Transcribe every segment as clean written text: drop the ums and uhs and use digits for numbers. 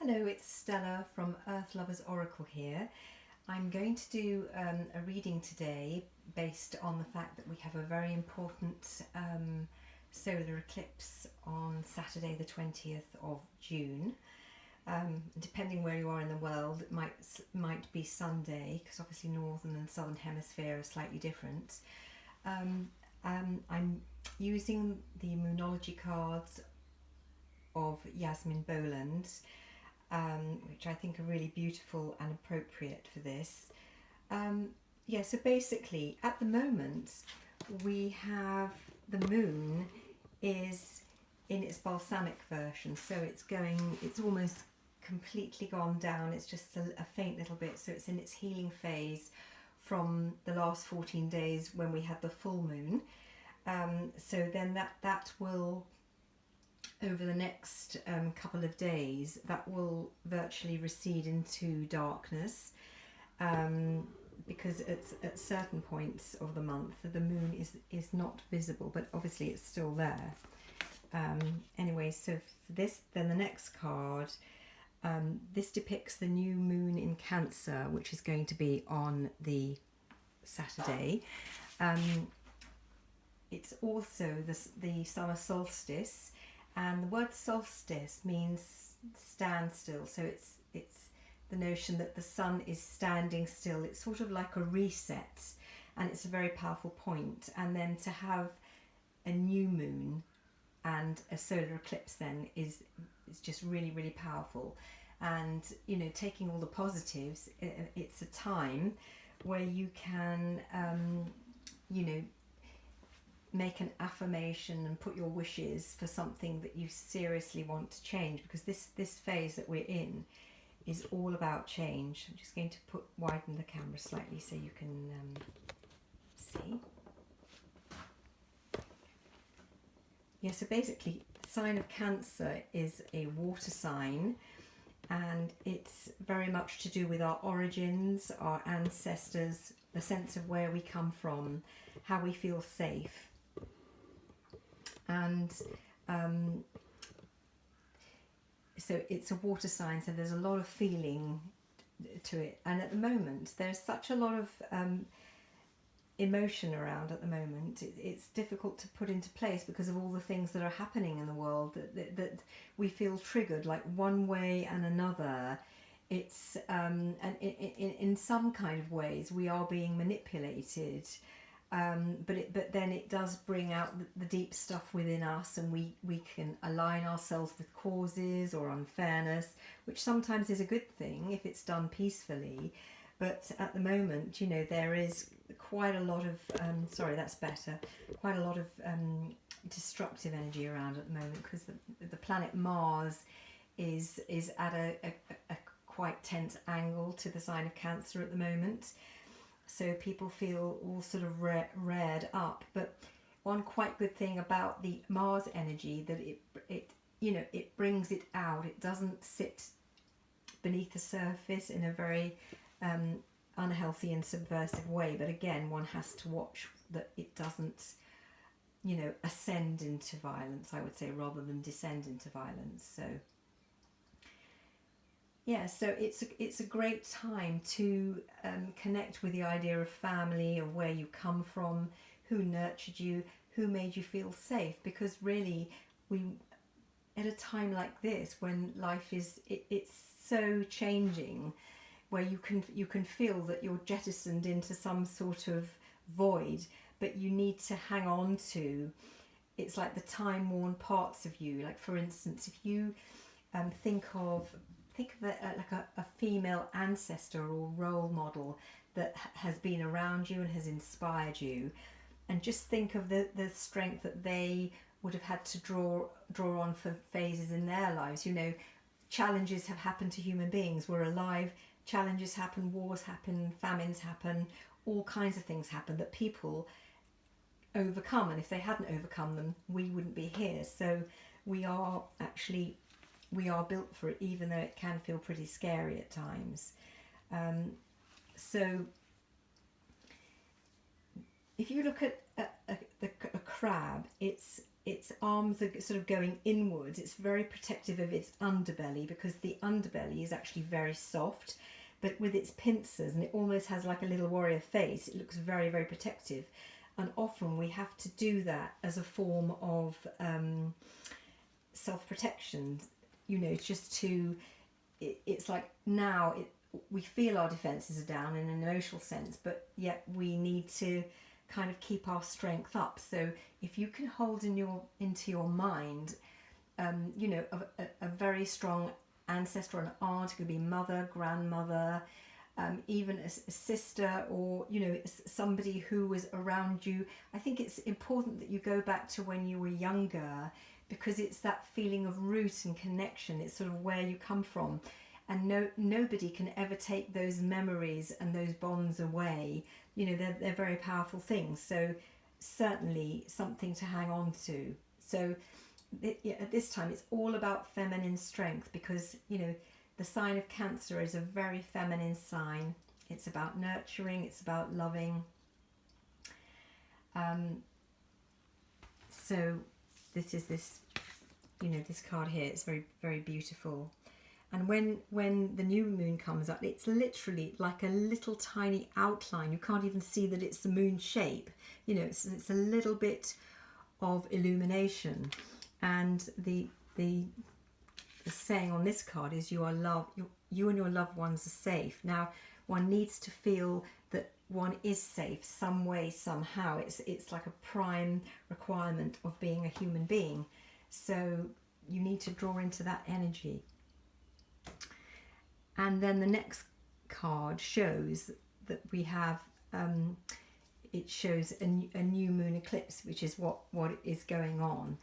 Hello, it's Stella from Earth Lovers Oracle here. I'm going to do a reading today based on the fact that we have a very important solar eclipse on Saturday the 20th of June. Depending where you are in the world, it might be Sunday, because obviously northern and southern hemisphere are slightly different. I'm using the Moonology cards of Yasmin Boland, which I think are really beautiful and appropriate for this. So basically at the moment we have the moon is in its balsamic version, so it's almost completely gone down. It's just a faint little bit, so it's in its healing phase from the last 14 days when we had the full moon. So then that will, over the next couple of days, that will virtually recede into darkness, because at certain points of the month the moon is not visible, but obviously it's still there. Anyway, so for this, then the next card, this depicts the new moon in Cancer, which is going to be on the Saturday. It's also the summer solstice. And the word solstice means standstill, so it's the notion that the sun is standing still. It's sort of like a reset, and it's a very powerful point. And then to have a new moon and a solar eclipse then is just really, really powerful. And taking all the positives, it's a time where you can make an affirmation and put your wishes for something that you seriously want to change, because this phase that we're in is all about change. I'm just going to widen the camera slightly so you can see. Yeah, so basically the sign of Cancer is a water sign, and it's very much to do with our origins, our ancestors, the sense of where we come from, how we feel safe. And so it's a water sign, so there's a lot of feeling to it. And at the moment there's such a lot of emotion around at the moment. It's difficult to put into place because of all the things that are happening in the world that we feel triggered, like one way and another. It's and in some kind of ways we are being manipulated. But then it does bring out the deep stuff within us, and we can align ourselves with causes or unfairness, which sometimes is a good thing if it's done peacefully. But at the moment, there is quite a lot of quite a lot of destructive energy around at the moment, because the planet Mars is at a quite tense angle to the sign of Cancer at the moment. So people feel all sort of reared up. But one quite good thing about the Mars energy, that it brings it out. It doesn't sit beneath the surface in a very unhealthy and subversive way. But again, one has to watch that it doesn't ascend into violence, I would say, rather than descend into violence. So yeah, so it's a great time to connect with the idea of family, of where you come from, who nurtured you, who made you feel safe. Because really, we, at a time like this, when life it's so changing, where you can feel that you're jettisoned into some sort of void, but you need to hang on to. It's like the time-worn parts of you. Like, for instance, if you think of it like a female ancestor or role model that has been around you and has inspired you, and just think of the strength that they would have had to draw on for phases in their lives. Challenges have happened to human beings. We're alive. Challenges happen, wars happen, famines happen, all kinds of things happen that people overcome, and if they hadn't overcome them, we wouldn't be here. So we are built for it, even though it can feel pretty scary at times. So if you look at a crab, it's its arms are sort of going inwards. It's very protective of its underbelly, because the underbelly is actually very soft, but with its pincers, and it almost has like a little warrior face, it looks very, very protective. And often we have to do that as a form of self-protection, you know, just to, it's like now we feel our defences are down in an emotional sense, but yet we need to kind of keep our strength up. So if you can hold into your mind, you know, a very strong ancestor, an aunt, it could be mother, grandmother, even a sister, or, you know, somebody who was around you. I think it's important that you go back to when you were younger, because it's that feeling of root and connection. It's sort of where you come from, and nobody can ever take those memories and those bonds away. You know, they're very powerful things. So certainly something to hang on to. So at this time it's all about feminine strength, because, you know, the sign of Cancer is a very feminine sign. It's about nurturing, it's about loving. So this is this, you know, this card here. It's very, very beautiful. And when the new moon comes up, it's literally like a little tiny outline. You can't even see that it's the moon shape. You know, it's a little bit of illumination. And the saying on this card is, you and your loved ones are safe. Now, one needs to feel that one is safe some way, somehow. It's like a prime requirement of being a human being. So you need to draw into that energy. And then the next card shows that we have, it shows a new moon eclipse, which is what is going on.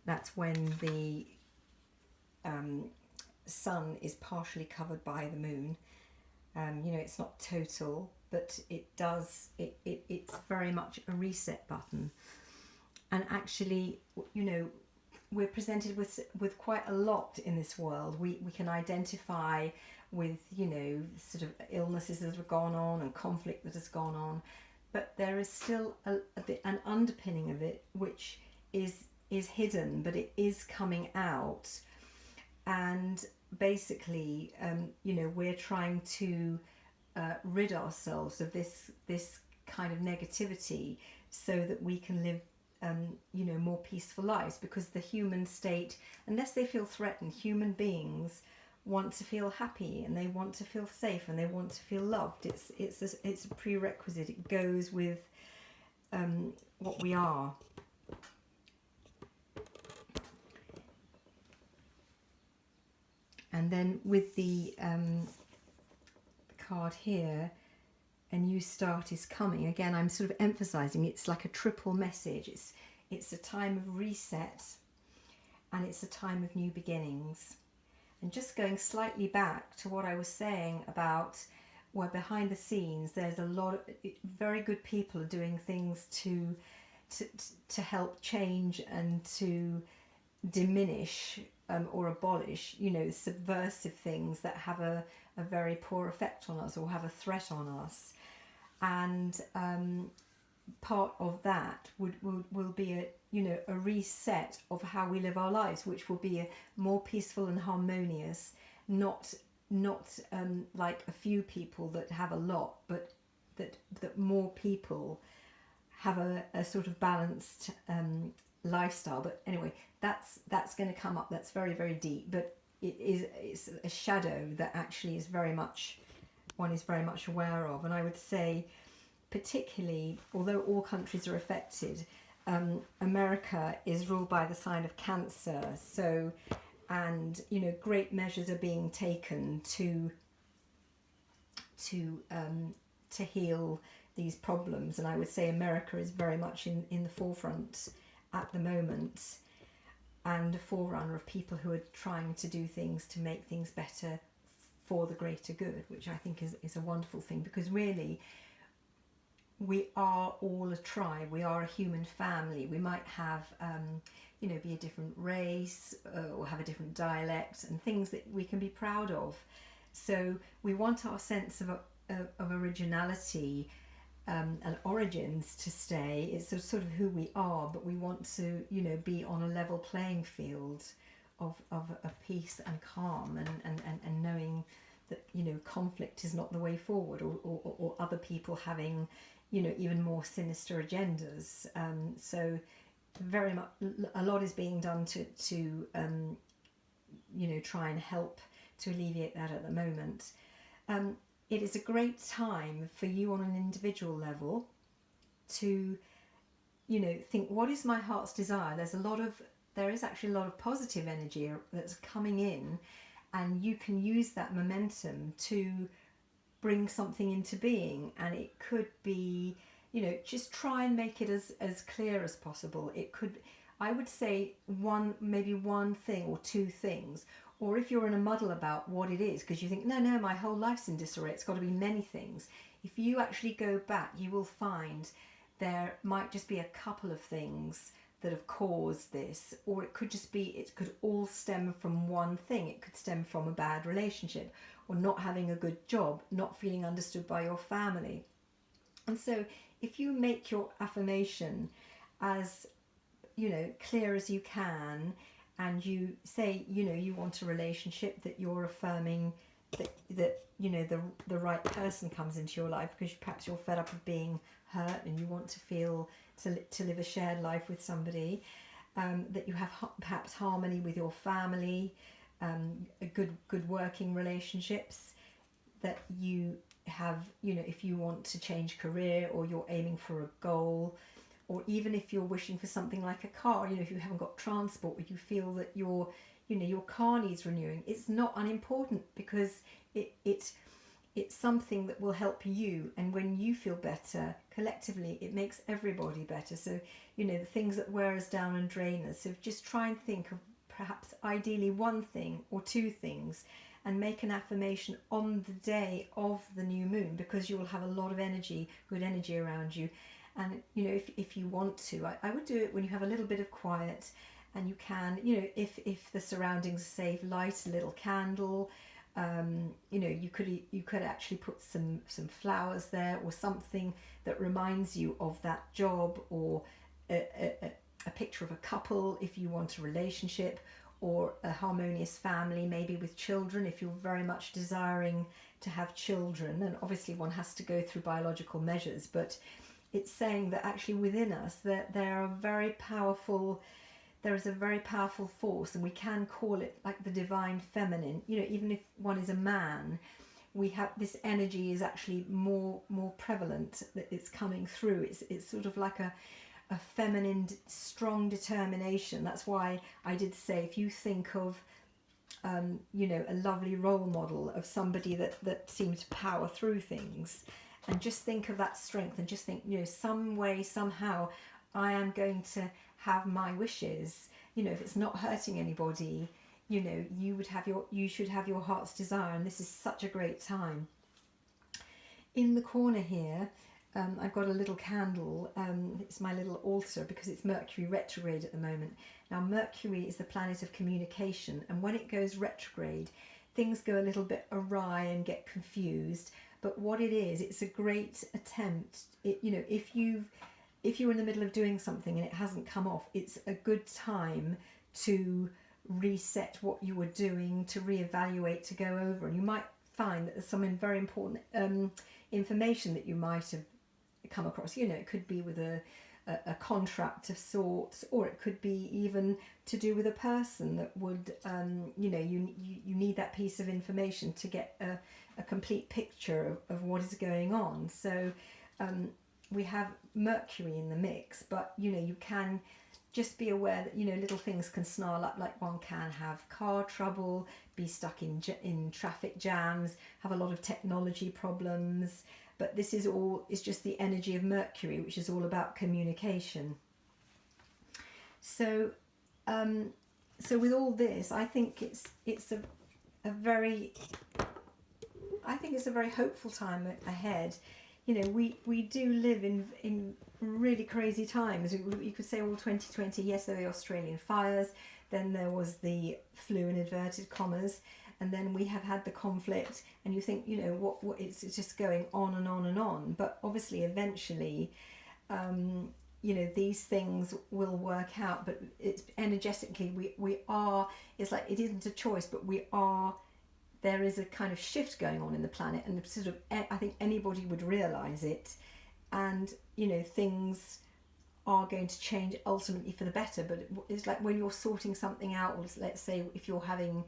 That's when the sun is partially covered by the moon. You know, it's not total, but it's very much a reset button. And actually, you know, we're presented with quite a lot in this world. We can identify with, you know, sort of illnesses that have gone on and conflict that has gone on, but there is still an underpinning of it which is hidden, but it is coming out. And basically, you know, we're trying to rid ourselves of this kind of negativity, so that we can live you know, more peaceful lives. Because the human state, unless they feel threatened, human beings want to feel happy, and they want to feel safe, and they want to feel loved. It's a prerequisite. It goes with what we are. And then with the card here, a new start is coming. Again, I'm sort of emphasizing it's like a triple message. It's a time of reset, and it's a time of new beginnings. And just going slightly back to what I was saying about where behind the scenes there's a lot of very good people are doing things to help change and to diminish or abolish, you know, subversive things that have a very poor effect on us or have a threat on us. And part of that will be a reset of how we live our lives, which will be a more peaceful and harmonious, not like a few people that have a lot, but that more people have a sort of balanced lifestyle. But anyway, that's going to come up. That's very, very deep, but it's a shadow that actually is very much aware of. And I would say, particularly, although all countries are affected, America is ruled by the sign of Cancer. So, and you know, great measures are being taken to heal these problems. And I would say America is very much in the forefront at the moment, and a forerunner of people who are trying to do things to make things better for the greater good, which I think is a wonderful thing, because really we are all a tribe, we are a human family. We might have you know, be a different race or have a different dialect and things that we can be proud of. So we want our sense of originality and origins to stay. It's sort of who we are, but we want to, you know, be on a level playing field of peace and calm, and knowing that, you know, conflict is not the way forward, or other people having, you know, even more sinister agendas. So very much a lot is being done to you know, try and help to alleviate that at the moment. It is a great time for you on an individual level to, you know, think, what is my heart's desire? There is actually a lot of positive energy that's coming in, and you can use that momentum to bring something into being. And it could be, you know, just try and make it as clear as possible. It could, I would say, maybe one thing or two things. Or if you're in a muddle about what it is, because you think, no, my whole life's in disarray, it's got to be many things. If you actually go back, you will find there might just be a couple of things that have caused this, or it could just be, it could all stem from one thing. It could stem from a bad relationship, or not having a good job, not feeling understood by your family. And so if you make your affirmation as, you know, clear as you can, and you say, you know, you want a relationship, that you're affirming that you know, the right person comes into your life, because perhaps you're fed up of being hurt and you want to feel to live a shared life with somebody, that you have perhaps harmony with your family, a good working relationships, that you have, you know, if you want to change career, or you're aiming for a goal, or even if you're wishing for something like a car, you know, if you haven't got transport, or you feel that your car needs renewing, it's not unimportant, because it's something that will help you, and when you feel better collectively, it makes everybody better. So, you know, the things that wear us down and drain us, so just try and think of perhaps ideally one thing or two things, and make an affirmation on the day of the new moon, because you will have a lot of energy, good energy around you. And, you know, if you want to, I would do it when you have a little bit of quiet, and you can, you know, if the surroundings are safe, light a little candle. You know, you could actually put some flowers there, or something that reminds you of that job, or a picture of a couple if you want a relationship, or a harmonious family, maybe with children if you're very much desiring to have children. And obviously one has to go through biological measures, but it's saying that actually within us that there is a very powerful force, and we can call it like the divine feminine. You know, even if one is a man, we have this energy is actually more prevalent, that it's coming through. It's sort of like a feminine strong determination. That's why I did say, if you think of you know, a lovely role model of somebody that seems to power through things, and just think of that strength, and just think, you know, some way, somehow, I am going to have my wishes. You know, if it's not hurting anybody, you know, you should have your heart's desire, and this is such a great time. In the corner here, I've got a little candle. It's my little altar, because it's Mercury retrograde at the moment. Now, Mercury is the planet of communication, and when it goes retrograde, things go a little bit awry and get confused. But what it is, it's a great attempt. You know, if you're in the middle of doing something and it hasn't come off, it's a good time to reset what you were doing, to reevaluate, to go over. And you might find that there's some very important information that you might have come across. You know, it could be with a contract of sorts, or it could be even to do with a person that would, you know, you need that piece of information to get a complete picture of what is going on. So we have Mercury in the mix, but, you know, you can just be aware that, you know, little things can snarl up, like one can have car trouble, be stuck in traffic jams, have a lot of technology problems. But this is just the energy of Mercury, which is all about communication. So with all this, I think it's a very hopeful time ahead. You know, we do live in really crazy times. You could say all 2020, yes, there are the Australian fires, then there was the flu in inverted commas, and then we have had the conflict, and you think, you know, what it's just going on and on and on. But obviously eventually, you know, these things will work out. But it's energetically, we are, it's like it isn't a choice, but we are, there is a kind of shift going on in the planet, and sort of, I think anybody would realize it, and you know, things are going to change ultimately for the better. But it's like when you're sorting something out, or let's say if you're having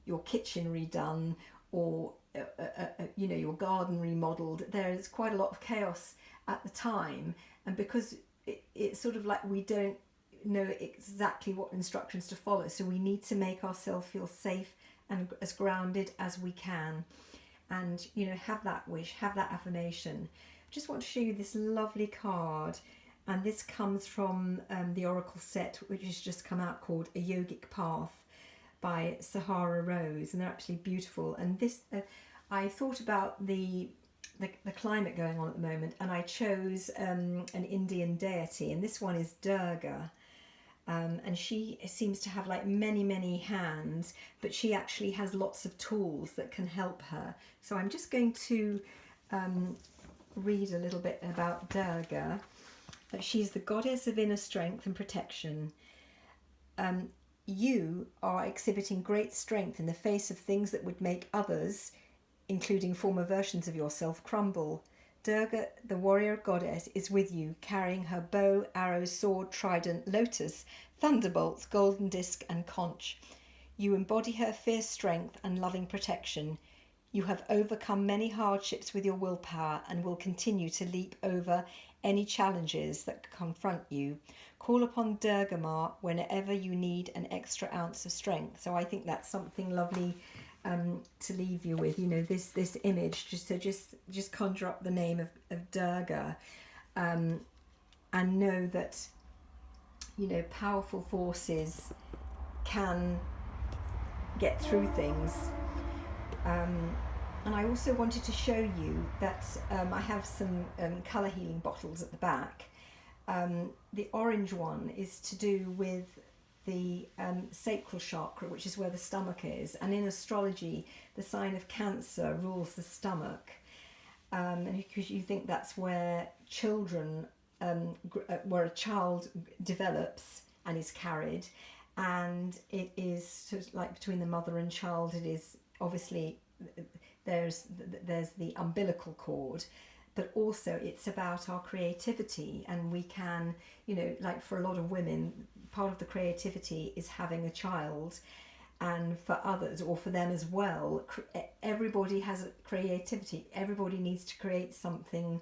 your kitchen redone, or you know, your garden remodeled, there is quite a lot of chaos at the time, and because it's sort of like we don't know exactly what instructions to follow, so we need to make ourselves feel safe and as grounded as we can, and you know, have that wish, have that affirmation. I just want to show you this lovely card, and this comes from the Oracle set which has just come out, called A Yogic Path by Sahara Rose, and they're actually beautiful. And this, I thought about the climate going on at the moment, and I chose an Indian deity, and this one is Durga. And she seems to have like many hands, but she actually has lots of tools that can help her. So I'm just going to read a little bit about Durga. She's the goddess of inner strength and protection. You are exhibiting great strength in the face of things that would make others, including former versions of yourself, crumble. Durga, the warrior goddess, is with you, carrying her bow, arrows, sword, trident, lotus, thunderbolts, golden disc, and conch. You embody her fierce strength and loving protection. You have overcome many hardships with your willpower and will continue to leap over any challenges that confront you. Call upon Durga Ma whenever you need an extra ounce of strength. So I think that's something lovely to leave you with, you know, this image, just conjure up the name of Durga, and know that, you know, powerful forces can get through things. And I also wanted to show you that I have some colour healing bottles at the back. The orange one is to do with the sacral chakra, which is where the stomach is, and in astrology the sign of Cancer rules the stomach, and because you think that's where children, where a child develops and is carried, and it is sort of like between the mother and child, it is obviously there's the umbilical cord, but also it's about our creativity, and we can, you know, like for a lot of women, part of the creativity is having a child, and for others, or for them as well, everybody has a creativity. Everybody needs to create something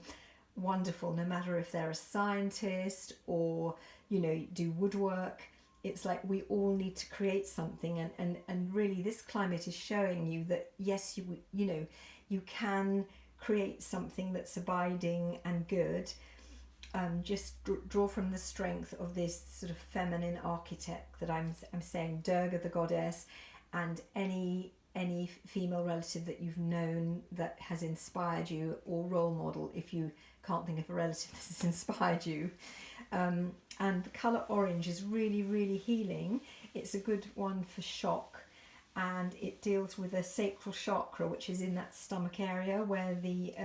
wonderful, no matter if they're a scientist or, you know, do woodwork. It's like we all need to create something, and really this climate is showing you that yes, you know, you can create something that's abiding and good. Just draw from the strength of this sort of feminine architect that I'm saying, Durga the goddess, and any female relative that you've known that has inspired you, or role model if you can't think of a relative that has inspired you. And the colour orange is really healing. It's a good one for shock, and it deals with the sacral chakra, which is in that stomach area where the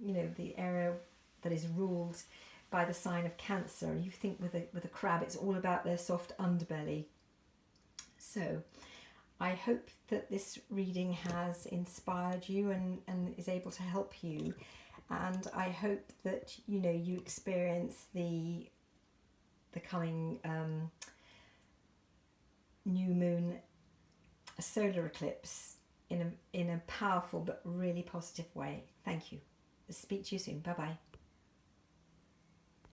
you know, the area that is ruled by the sign of Cancer. You think with a crab, it's all about their soft underbelly. So I hope that this reading has inspired you and is able to help you, and I hope that, you know, you experience the coming new moon solar eclipse in a powerful but really positive way. Thank you. Speak to you soon. Bye bye.